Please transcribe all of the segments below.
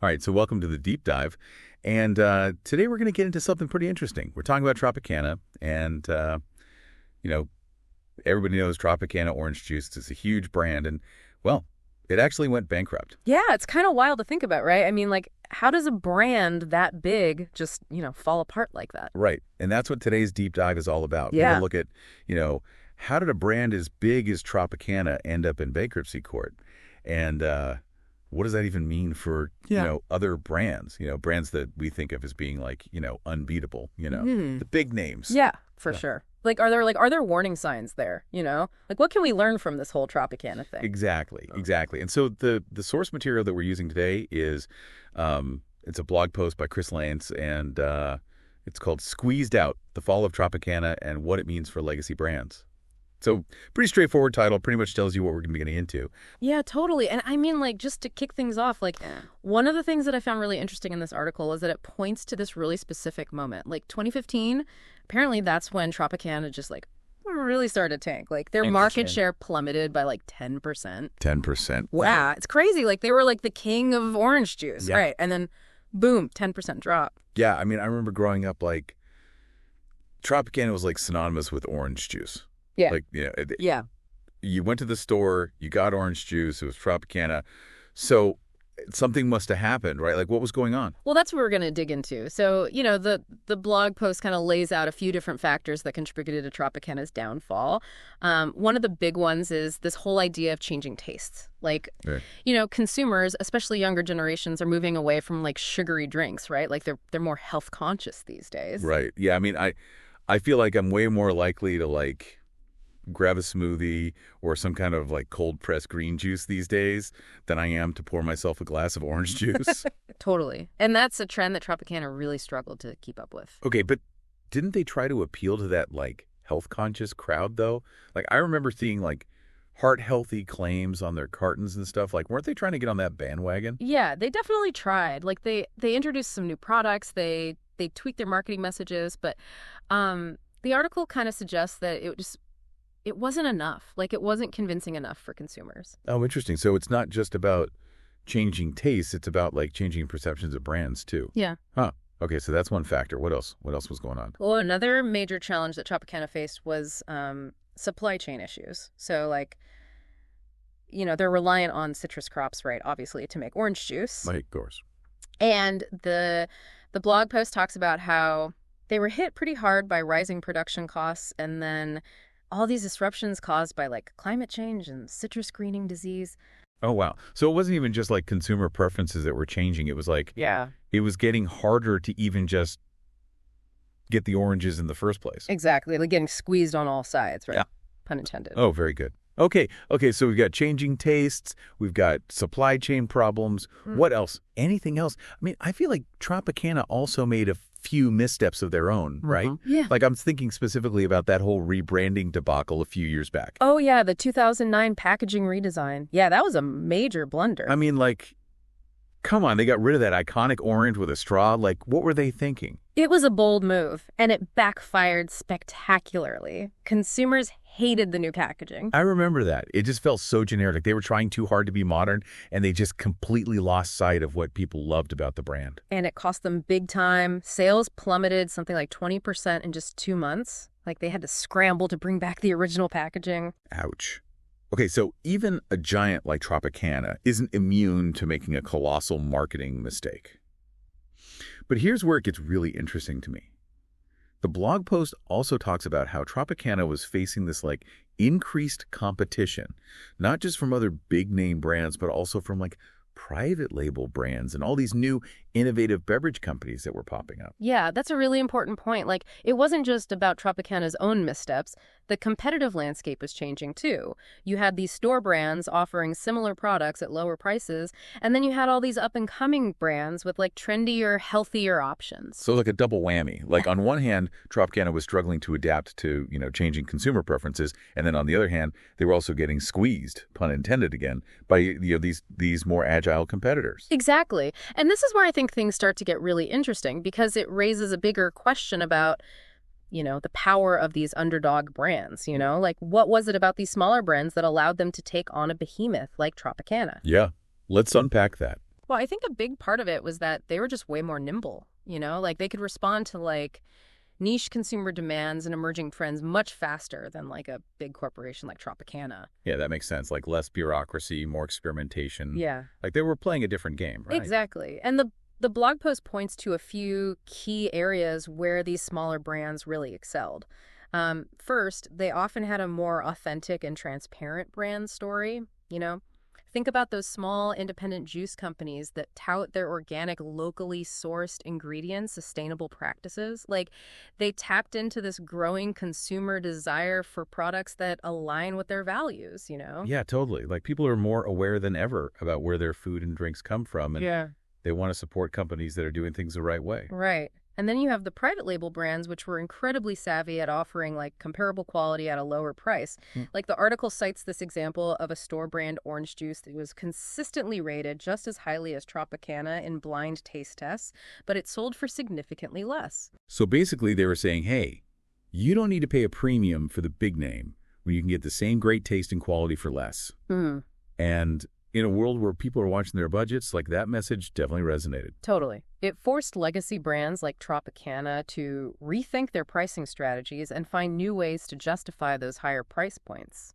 All right, so welcome to the deep dive. And today we're going to get into something pretty interesting. We're talking about Tropicana, and, you know, everybody knows Tropicana orange juice is a huge brand, and, well, it actually went bankrupt. Yeah, it's kind of wild to think about, right? I mean, like, how does a brand that big just, fall apart like that? Right, and that's what today's deep dive is all about. We're Yeah. going to look at, how did a brand as big as Tropicana end up in bankruptcy court? And what does that even mean for, other brands, brands that we think of as being like, unbeatable, the big names. Yeah, for sure. Like, are there warning signs there, Like, what can we learn from this whole Tropicana thing? Exactly. And so the source material that we're using today is, it's a blog post by Lehnes, and it's called Squeezed Out, The Fall of Tropicana and What It Means for Legacy Brands. So pretty straightforward title, pretty much tells you what we're going to be getting into. Yeah, totally. And I mean, like, just to kick things off, like, one of the things that I found really interesting in this article is that it points to this really specific moment. Like, 2015, apparently that's when Tropicana just, like, really started to tank. Like, their market share plummeted by, like, 10%. 10%. Wow, it's crazy. Like, they were, like, the king of orange juice, right? And then, boom, 10% drop. Yeah, I mean, I remember growing up, like, Tropicana was, like, synonymous with orange juice. Yeah. Like, Yeah. You went to the store, you got orange juice, it was Tropicana. So something must have happened, right? Like, what was going on? Well, that's what we're going to dig into. So, the blog post kind of lays out a few different factors that contributed to Tropicana's downfall. One of the big ones is this whole idea of changing tastes. Like, consumers, especially younger generations, are moving away from, like, sugary drinks, right? Like, they're more health conscious these days. Right. Yeah, I mean, I feel like I'm way more likely to, like, grab a smoothie or some kind of like cold pressed green juice these days than I am to pour myself a glass of orange juice. Totally. And that's a trend that Tropicana really struggled to keep up with. Okay, but didn't they try to appeal to that like health conscious crowd though? Like I remember seeing like heart healthy claims on their cartons and stuff. Like weren't they trying to get on that bandwagon? Yeah, they definitely tried. Like they introduced some new products, they tweaked their marketing messages, but the article kind of suggests that it wasn't enough. Like, it wasn't convincing enough for consumers. Oh, interesting. So it's not just about changing tastes. It's about, like, changing perceptions of brands, too. Yeah. Huh. Okay, so that's one factor. What else? What else was going on? Well, another major challenge that Tropicana faced was supply chain issues. So, like, they're reliant on citrus crops, right, obviously, to make orange juice. Of course. And the blog post talks about how they were hit pretty hard by rising production costs and then all these disruptions caused by like climate change and citrus greening disease. Oh, wow. So it wasn't even just like consumer preferences that were changing. It was like, it was getting harder to even just get the oranges in the first place. Exactly. Like getting squeezed on all sides, right? Yeah. Pun intended. Oh, very good. Okay. So we've got changing tastes. We've got supply chain problems. What else? Anything else? I mean, I feel like Tropicana also made a few missteps of their own, right? Yeah. Like I'm thinking specifically about that whole rebranding debacle a few years back. Oh, yeah. The 2009 packaging redesign. Yeah, that was a major blunder. I mean, like, come on. They got rid of that iconic orange with a straw. Like, what were they thinking? It was a bold move, and it backfired spectacularly. Consumers hated the new packaging. I remember that. It just felt so generic. They were trying too hard to be modern, and they just completely lost sight of what people loved about the brand. And it cost them big time. Sales plummeted something like 20% in just 2 months. Like they had to scramble to bring back the original packaging. Ouch. Okay, so even a giant like Tropicana isn't immune to making a colossal marketing mistake. But here's where it gets really interesting to me. The blog post also talks about how Tropicana was facing this like increased competition, not just from other big name brands, but also from like private label brands and all these new innovative beverage companies that were popping up. Yeah, that's a really important point. Like, it wasn't just about Tropicana's own missteps. The competitive landscape was changing, too. You had these store brands offering similar products at lower prices, and then you had all these up-and-coming brands with, like, trendier, healthier options. So, like a double whammy. Like, on one hand, Tropicana was struggling to adapt to, changing consumer preferences, and then on the other hand, they were also getting squeezed, pun intended again, by, these more agile competitors. Exactly. And this is where I think things start to get really interesting, because it raises a bigger question about the power of these underdog brands, like what was it about these smaller brands that allowed them to take on a behemoth like Tropicana? Yeah, let's unpack that. Well, I think a big part of it was that they were just way more nimble, like they could respond to like niche consumer demands and emerging trends much faster than like a big corporation like Tropicana. Yeah, that makes sense. Like less bureaucracy, more experimentation. Yeah, Like they were playing a different game, right? exactly. And the blog post points to a few key areas where these smaller brands really excelled. First, they often had a more authentic and transparent brand story, you know? Think about those small independent juice companies that tout their organic, locally sourced ingredients, sustainable practices. Like, they tapped into this growing consumer desire for products that align with their values? Yeah, totally. Like people are more aware than ever about where their food and drinks come from, and Yeah. they want to support companies that are doing things the right way. Right. And then you have the private label brands, which were incredibly savvy at offering like comparable quality at a lower price. Hmm. Like the article cites this example of a store brand orange juice that was consistently rated just as highly as Tropicana in blind taste tests, but it sold for significantly less. So basically, they were saying, hey, you don't need to pay a premium for the big name when you can get the same great taste and quality for less. Mm, And in a world where people are watching their budgets, like that message definitely resonated. totally. It forced legacy brands like Tropicana to rethink their pricing strategies and find new ways to justify those higher price points.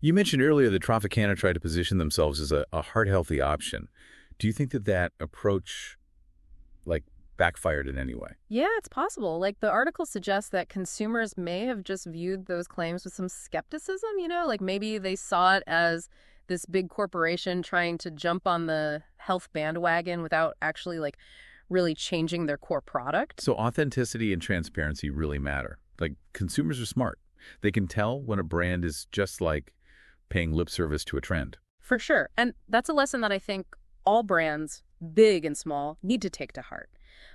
You mentioned earlier that Tropicana tried to position themselves as a heart-healthy option. Do you think that that approach, like, backfired in any way? Yeah, it's possible. Like the article suggests that consumers may have just viewed those claims with some skepticism, like maybe they saw it as this big corporation trying to jump on the health bandwagon without actually like really changing their core product. So authenticity and transparency really matter. Like, consumers are smart. They can tell when a brand is just like paying lip service to a trend. For sure. And that's a lesson that I think all brands, big and small, need to take to heart.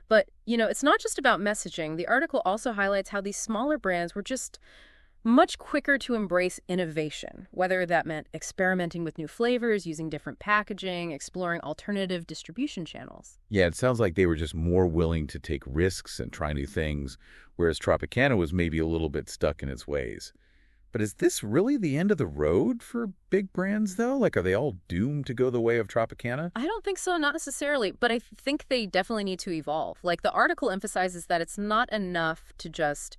But it's not just about messaging. The article also highlights how these smaller brands were just much quicker to embrace innovation, whether that meant experimenting with new flavors, using different packaging, exploring alternative distribution channels. Yeah, it sounds like they were just more willing to take risks and try new things, whereas Tropicana was maybe a little bit stuck in its ways. But is this really the end of the road for big brands, though? Like, are they all doomed to go the way of Tropicana? I don't think so, not necessarily, but I think they definitely need to evolve. Like the article emphasizes that it's not enough to just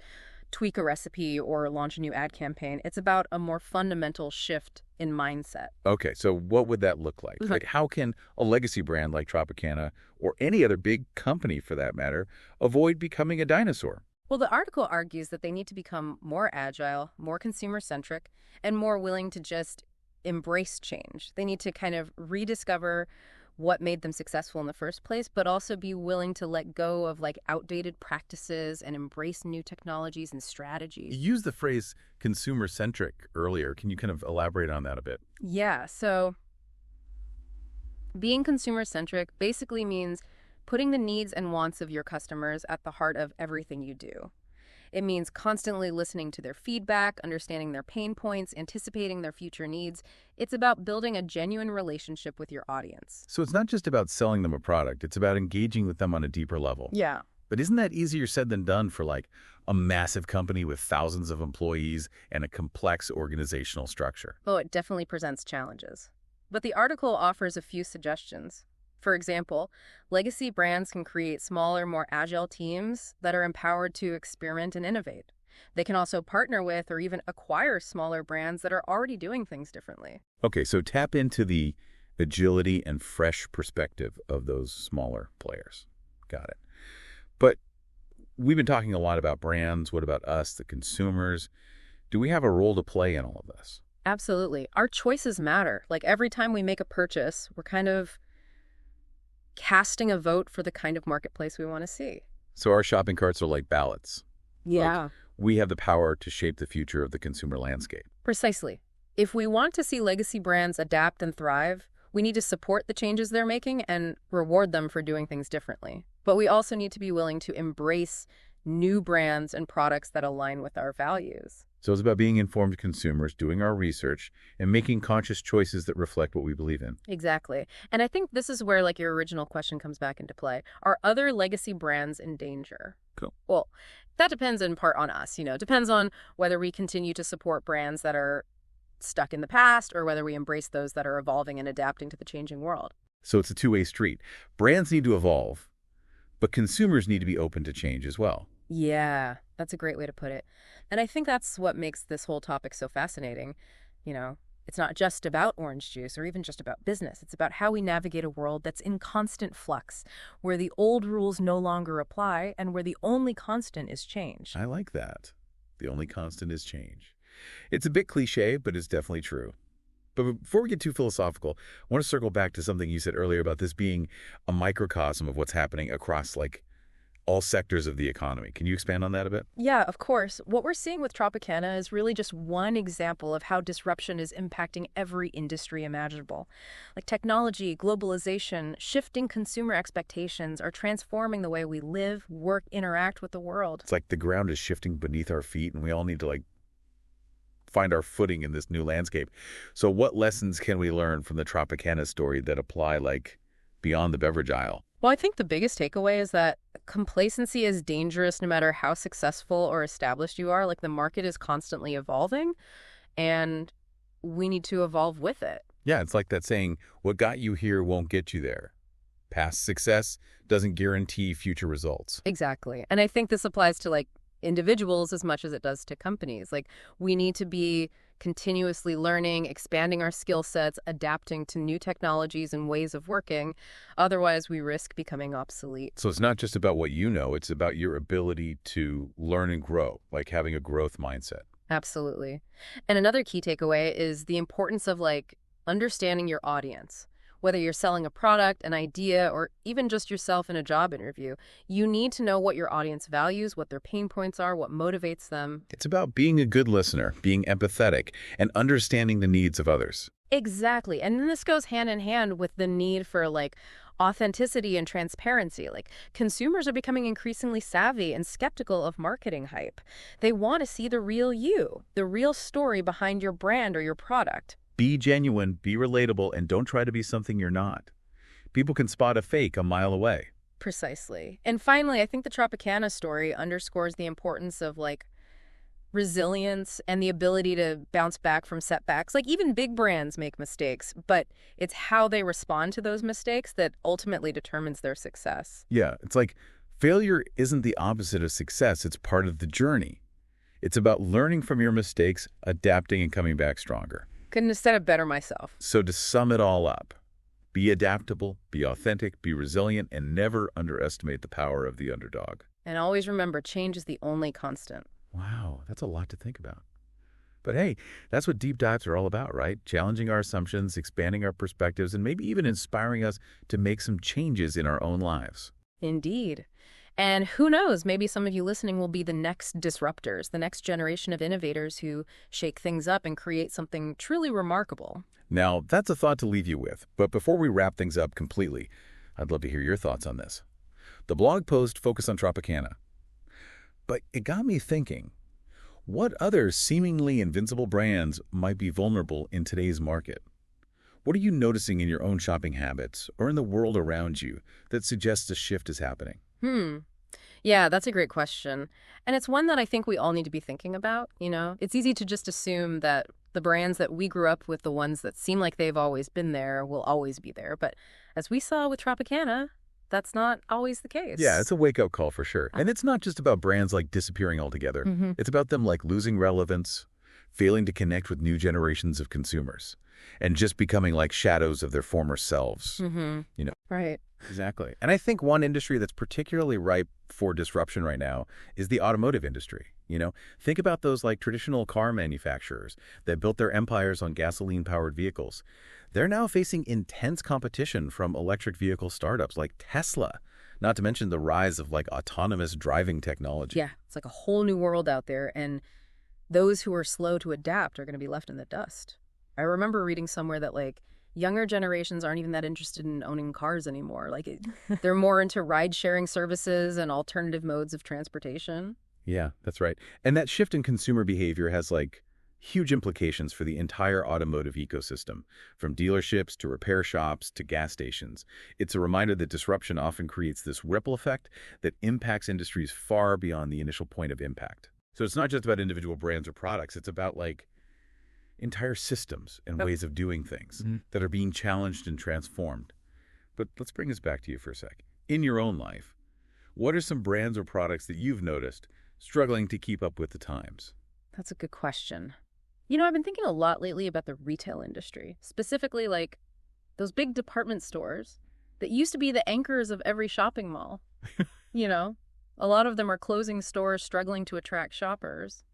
tweak a recipe or launch a new ad campaign. It's about a more fundamental shift in mindset. Okay, so what would that look like? Like, how can a legacy brand like Tropicana, or any other big company for that matter, avoid becoming a dinosaur? Well, the article argues that they need to become more agile, more consumer-centric, and more willing to just embrace change. They need to kind of rediscover what made them successful in the first place, but also be willing to let go of like outdated practices and embrace new technologies and strategies. You used the phrase consumer-centric earlier. Can you kind of elaborate on that a bit? Yeah, so being consumer-centric basically means putting the needs and wants of your customers at the heart of everything you do. It means constantly listening to their feedback, understanding their pain points, anticipating their future needs. It's about building a genuine relationship with your audience. So it's not just about selling them a product. It's about engaging with them on a deeper level. Yeah. But isn't that easier said than done for like a massive company with thousands of employees and a complex organizational structure? Oh, it definitely presents challenges. But the article offers a few suggestions. For example, legacy brands can create smaller, more agile teams that are empowered to experiment and innovate. They can also partner with or even acquire smaller brands that are already doing things differently. Okay, so tap into the agility and fresh perspective of those smaller players. Got it. But we've been talking a lot about brands. What about us, the consumers? Do we have a role to play in all of this? Absolutely. Our choices matter. Like every time we make a purchase, we're kind of casting a vote for the kind of marketplace we want to see. So our shopping carts are like ballots. Yeah. We have the power to shape the future of the consumer landscape. Precisely. If we want to see legacy brands adapt and thrive, we need to support the changes they're making and reward them for doing things differently. But we also need to be willing to embrace new brands and products that align with our values. So it's about being informed consumers, doing our research, and making conscious choices that reflect what we believe in. Exactly. And I think this is where like your original question comes back into play. Are other legacy brands in danger? Cool. Well, that depends in part on us, It depends on whether we continue to support brands that are stuck in the past or whether we embrace those that are evolving and adapting to the changing world. So it's a two-way street. Brands need to evolve, but consumers need to be open to change as well. Yeah, that's a great way to put it. And I think that's what makes this whole topic so fascinating. You know, it's not just about orange juice or even just about business. It's about how we navigate a world that's in constant flux, where the old rules no longer apply and where the only constant is change. I like that. The only constant is change. It's a bit cliche, but it's definitely true. But before we get too philosophical, I want to circle back to something you said earlier about this being a microcosm of what's happening across, like, all sectors of the economy. Can you expand on that a bit? Yeah, of course. What we're seeing with Tropicana is really just one example of how disruption is impacting every industry imaginable. Like technology, globalization, shifting consumer expectations are transforming the way we live, work, interact with the world. It's like the ground is shifting beneath our feet, and we all need to, like, find our footing in this new landscape. So what lessons can we learn from the Tropicana story that apply, like, beyond the beverage aisle? Well, I think the biggest takeaway is that complacency is dangerous no matter how successful or established you are. Like the market is constantly evolving and we need to evolve with it. Yeah, it's like that saying, what got you here won't get you there. Past success doesn't guarantee future results. Exactly. And I think this applies to like individuals as much as it does to companies. Like we need to be continuously learning, expanding our skill sets, adapting to new technologies and ways of working. Otherwise, we risk becoming obsolete. So it's not just about what you know, it's about your ability to learn and grow, like having a growth mindset. Absolutely. And another key takeaway is the importance of like understanding your audience. Whether you're selling a product, an idea, or even just yourself in a job interview, you need to know what your audience values, what their pain points are, what motivates them. It's about being a good listener, being empathetic, and understanding the needs of others. Exactly. And then this goes hand in hand with the need for like authenticity and transparency. Like consumers are becoming increasingly savvy and skeptical of marketing hype. They want to see the real you, the real story behind your brand or your product. Be genuine, be relatable, and don't try to be something you're not. People can spot a fake a mile away. Precisely. And finally, I think the Tropicana story underscores the importance of like resilience and the ability to bounce back from setbacks. Like even big brands make mistakes, but it's how they respond to those mistakes that ultimately determines their success. Yeah, it's like failure isn't the opposite of success. It's part of the journey. It's about learning from your mistakes, adapting, and coming back stronger. Couldn't have said it better myself. So to sum it all up, be adaptable, be authentic, be resilient, and never underestimate the power of the underdog. And always remember, change is the only constant. Wow, that's a lot to think about. But hey, that's what deep dives are all about, right? Challenging our assumptions, expanding our perspectives, and maybe even inspiring us to make some changes in our own lives. Indeed. And who knows, maybe some of you listening will be the next disruptors, the next generation of innovators who shake things up and create something truly remarkable. Now, that's a thought to leave you with. But before we wrap things up completely, I'd love to hear your thoughts on this. The blog post focused on Tropicana. But it got me thinking, what other seemingly invincible brands might be vulnerable in today's market? What are you noticing in your own shopping habits or in the world around you that suggests a shift is happening? Yeah, that's a great question. And it's one that I think we all need to be thinking about, you know? It's easy to just assume that the brands that we grew up with, the ones that seem like they've always been there, will always be there. But as we saw with Tropicana, that's not always the case. Yeah, it's a wake-up call for sure. And it's not just about brands like disappearing altogether. It's about them like losing relevance, failing to connect with new generations of consumers, and just becoming like shadows of their former selves. You know? Right. Exactly. And I think one industry that's particularly ripe for disruption right now is the automotive industry. You know, think about those like traditional car manufacturers that built their empires on gasoline-powered vehicles. They're now facing intense competition from electric vehicle startups like Tesla, not to mention the rise of like autonomous driving technology. Yeah, it's like a whole new world out there, and those who are slow to adapt are going to be left in the dust. I remember reading somewhere that like younger generations aren't even that interested in owning cars anymore. Like they're more into ride-sharing services and alternative modes of transportation. Yeah, that's right. And that shift in consumer behavior has like huge implications for the entire automotive ecosystem, from dealerships to repair shops to gas stations. It's a reminder that disruption often creates this ripple effect that impacts industries far beyond the initial point of impact. So it's not just about individual brands or products. It's about like entire systems and ways of doing things that are being challenged and transformed. But let's bring this back to you for a sec. In your own life, what are some brands or products that you've noticed struggling to keep up with the times? That's a good question. I've been thinking a lot lately about the retail industry, specifically like those big department stores that used to be the anchors of every shopping mall. You know, a lot of them are closing stores, struggling to attract shoppers,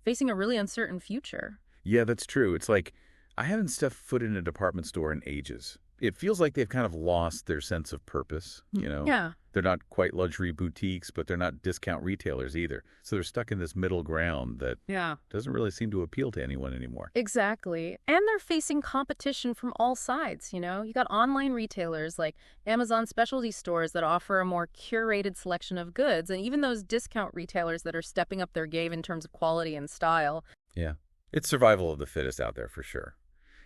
facing a really uncertain future. Yeah, that's true. It's like I haven't stepped foot in a department store in ages. It feels like they've kind of lost their sense of purpose. Yeah, They're not quite luxury boutiques, but they're not discount retailers either. So they're stuck in this middle ground that yeah. doesn't really seem to appeal to anyone anymore. Exactly. And they're facing competition from all sides. You got online retailers like Amazon specialty stores that offer a more curated selection of goods, and even those discount retailers that are stepping up their game in terms of quality and style. Yeah. It's survival of the fittest out there for sure.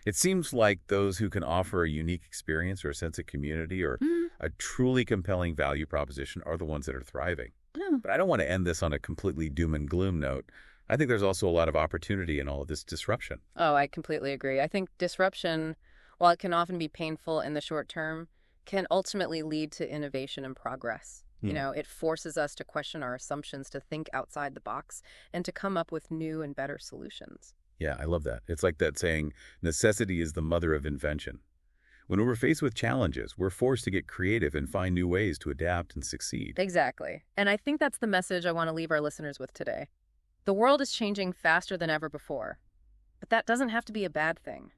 It seems like those who can offer a unique experience or a sense of community or a truly compelling value proposition are the ones that are thriving. Yeah. But I don't want to end this on a completely doom and gloom note. I think there's also a lot of opportunity in all of this disruption. Oh, I completely agree. I think disruption, while it can often be painful in the short term, can ultimately lead to innovation and progress. It forces us to question our assumptions, to think outside the box, and to come up with new and better solutions. Yeah, I love that. It's like that saying, necessity is the mother of invention. When we're faced with challenges, we're forced to get creative and find new ways to adapt and succeed. Exactly. And I think that's the message I want to leave our listeners with today. The world is changing faster than ever before, but that doesn't have to be a bad thing.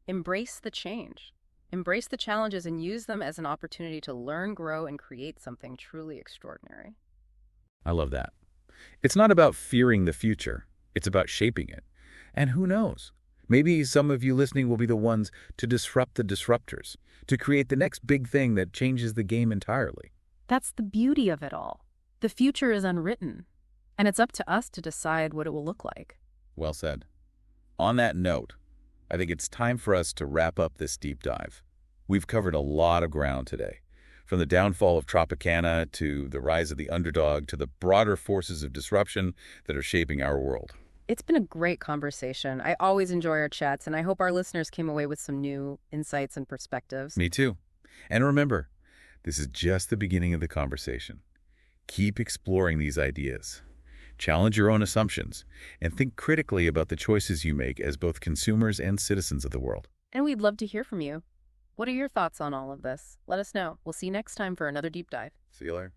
Embrace the change. Embrace the challenges and use them as an opportunity to learn, grow, and create something truly extraordinary. I love that. It's not about fearing the future. It's about shaping it. And who knows? Maybe some of you listening will be the ones to disrupt the disruptors, to create the next big thing that changes the game entirely. That's the beauty of it all. The future is unwritten, and it's up to us to decide what it will look like. Well said. On that note, I think it's time for us to wrap up this deep dive. We've covered a lot of ground today, from the downfall of Tropicana to the rise of the underdog to the broader forces of disruption that are shaping our world. It's been a great conversation. I always enjoy our chats, and I hope our listeners came away with some new insights and perspectives. Me too. And remember, this is just the beginning of the conversation. Keep exploring these ideas. Challenge your own assumptions, and think critically about the choices you make as both consumers and citizens of the world. And we'd love to hear from you. What are your thoughts on all of this? Let us know. We'll see you next time for another deep dive. See you later.